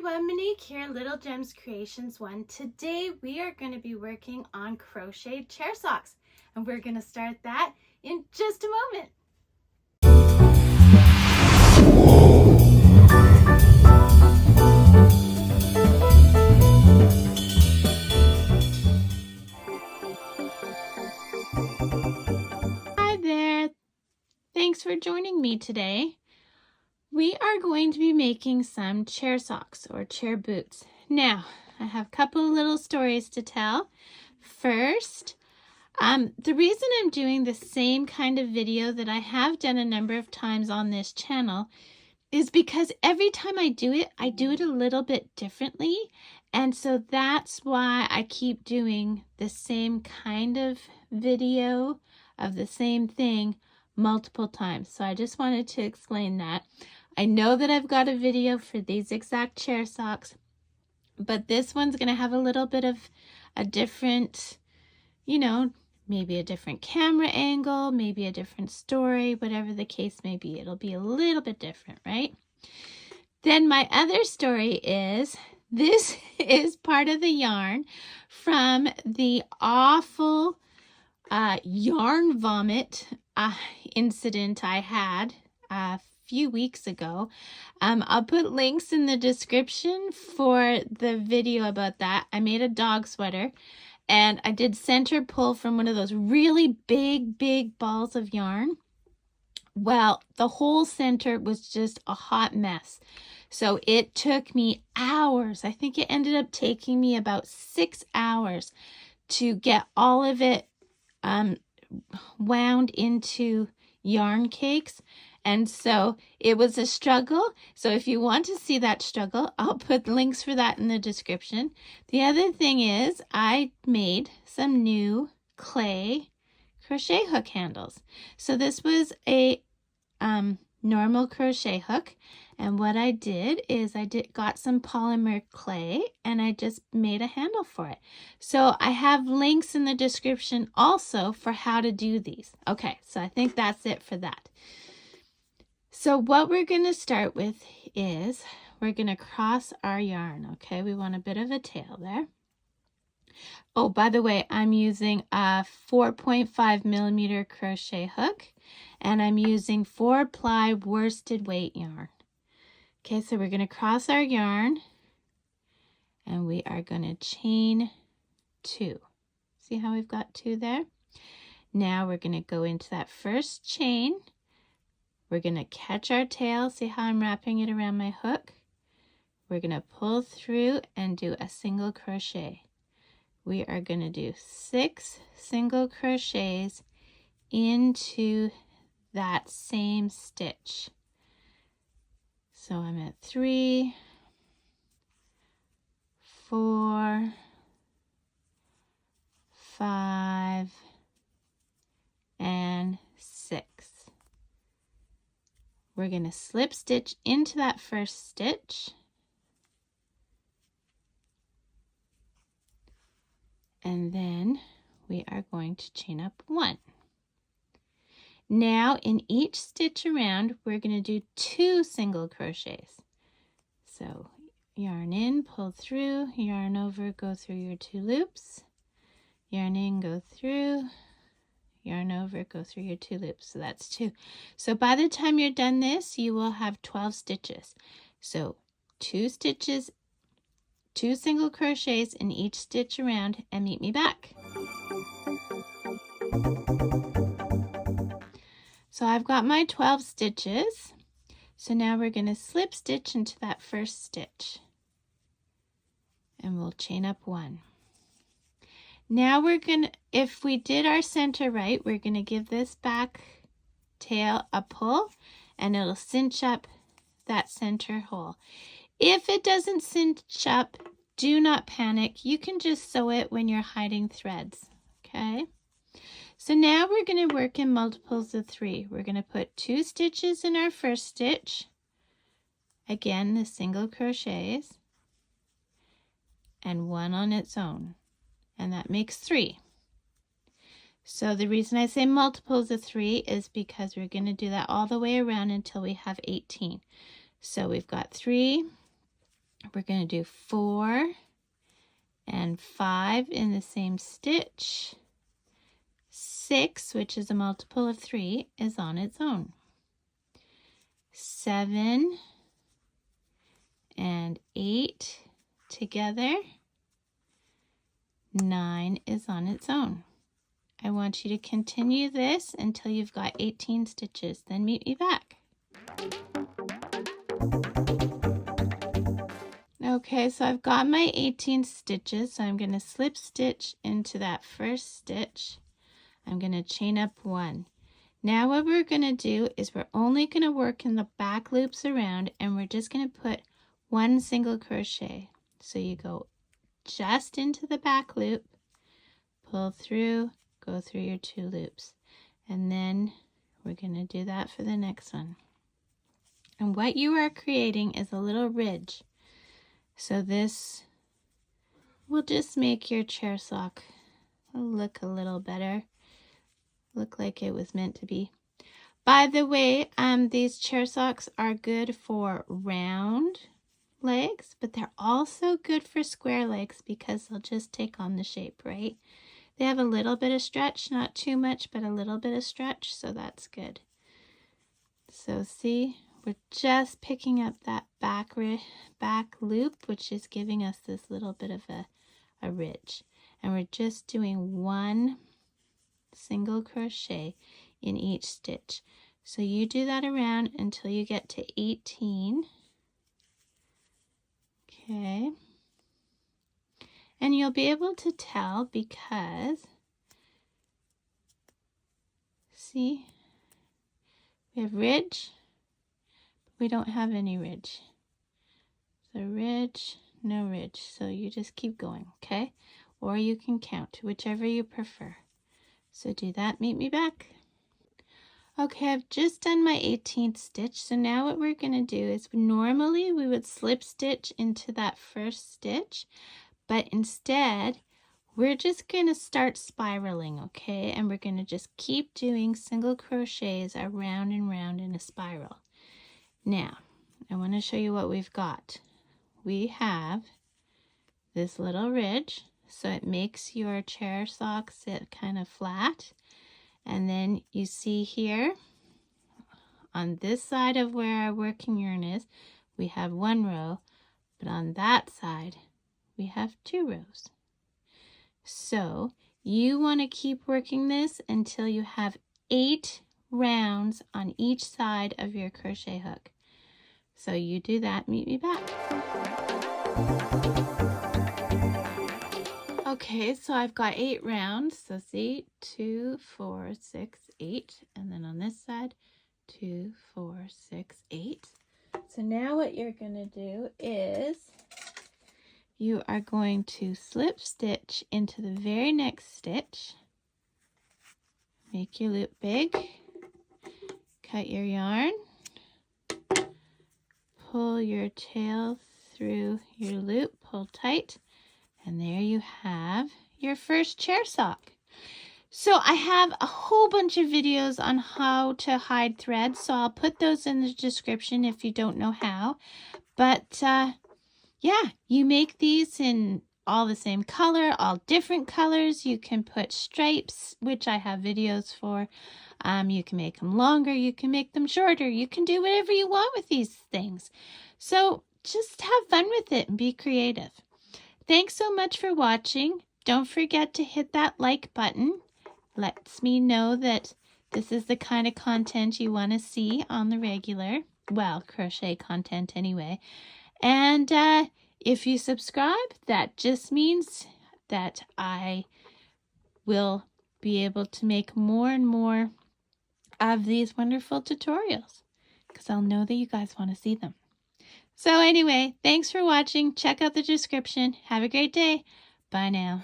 everyone, Monique here, Little Gems Creations 1. Today we are going to be working on crocheted chair socks, and we're going to start that in just a moment. Hi there, thanks for joining me today. We are going to be making some chair socks or chair boots. Now, I have a couple of little stories to tell. First, the reason I'm doing the same kind of video that I have done a number of times on this channel is because every time I do it a little bit differently. And so that's why I keep doing the same kind of video of the same thing multiple times. So I just wanted to explain that. I know that I've got a video for these exact chair socks, but this one's going to have a little bit of a different, maybe a different camera angle, maybe a different story, whatever the case may be. It'll be a little bit different, right? Then my other story is, this is part of the yarn from the awful yarn vomit incident I had a few weeks ago. I'll put links in the description for the video about that. I made a dog sweater and I did center pull from one of those really big balls of yarn. Well, the whole center was just a hot mess. So it took me hours. I think it ended up taking me about 6 hours to get all of it wound into yarn cakes. And so it was a struggle. So if you want to see that struggle, I'll put links for that in the description. The other thing is I made some new clay crochet hook handles. So this was a normal crochet hook, and what I did is got some polymer clay and I just made a handle for it. So I have links in the description also for how to do these. Okay, so I think that's it for that. So what we're going to start with is we're going to cross our yarn. Okay, we want a bit of a tail there. Oh, by the way, I'm using a 4.5 millimeter crochet hook, and I'm using 4-ply worsted weight yarn. Okay, so we're going to cross our yarn, and we are going to chain 2. See how we've got 2 there? Now we're going to go into that first chain. We're going to catch our tail. See how I'm wrapping it around my hook? We're going to pull through and do a single crochet. We are going to do 6 single crochets into that same stitch. So I'm at 3, 4, 5, and 6. We're going to slip stitch into that first stitch. And then we are going to chain up 1. Now in each stitch around, we're going to do 2 single crochets. So yarn in, pull through, yarn over, go through your 2 loops, yarn in, go through, yarn over, go through your 2 loops. So that's 2. So by the time you're done this, you will have 12 stitches. So 2 stitches, 2 single crochets in each stitch around, and meet me back. So I've got my 12 stitches. So now we're going to slip stitch into that first stitch, and we'll chain up 1. Now we're going to, if we did our center right, we're going to give this back tail a pull, and it'll cinch up that center hole. If it doesn't cinch up, do not panic. You can just sew it when you're hiding threads, okay? So now we're going to work in multiples of 3. We're going to put 2 stitches in our first stitch. Again, the single crochets, and 1 on its own, and that makes 3. So the reason I say multiples of 3 is because we're going to do that all the way around until we have 18. So we've got 3, we're going to do 4 and 5 in the same stitch. 6, which is a multiple of 3, is on its own. 7 and 8 together. 9 is on its own. I want you to continue this until you've got 18 stitches. Then meet me back. Okay, so I've got my 18 stitches, so I'm going to slip stitch into that first stitch. I'm going to chain up 1. Now what we're going to do is we're only going to work in the back loops around, and we're just going to put 1 single crochet. So you go just into the back loop, pull through, go through your 2 loops, and then we're going to do that for the next one. And what you are creating is a little ridge. So this will just make your chair sock look a little better, look like it was meant to be. By the way, these chair socks are good for round legs, but they're also good for square legs because they'll just take on the shape, right? They have a little bit of stretch, not too much, but a little bit of stretch, so that's good. So see, we're just picking up that back loop, which is giving us this little bit of a ridge. And we're just doing 1 single crochet in each stitch. So you do that around until you get to 18. Okay. And you'll be able to tell because, see, we have ridge, but we don't have any ridge. So ridge, no ridge. So you just keep going, okay? Or you can count, whichever you prefer. So do that, meet me back. Okay, I've just done my 18th stitch. So now what we're going to do is normally we would slip stitch into that first stitch, but instead we're just going to start spiraling, okay? And we're going to just keep doing single crochets around and round in a spiral. Now, I want to show you what we've got. We have this little ridge, so it makes your chair sock sit kind of flat. And then you see here on this side of where our working yarn is, we have 1 row, but on that side we have 2 rows. So you want to keep working this until you have 8 rounds on each side of your crochet hook. So you do that, meet me back. Okay, so I've got 8 rounds. So see, 2, 4, 6, 8. And then on this side, 2, 4, 6, 8. So now what you're going to do is you are going to slip stitch into the very next stitch. Make your loop big. Cut your yarn. Pull your tail through your loop, pull tight. And there you have your first chair sock. So I have a whole bunch of videos on how to hide thread, so I'll put those in the description if you don't know how. But yeah, you make these in all the same color, all different colors. You can put stripes, which I have videos for. You can make them longer, you can make them shorter. You can do whatever you want with these things. So just have fun with it and be creative. Thanks so much for watching. Don't forget to hit that like button. Lets me know that this is the kind of content you want to see on the regular. Well, crochet content anyway. And if you subscribe, that just means that I will be able to make more and more of these wonderful tutorials because I'll know that you guys want to see them. So anyway, thanks for watching. Check out the description. Have a great day. Bye now.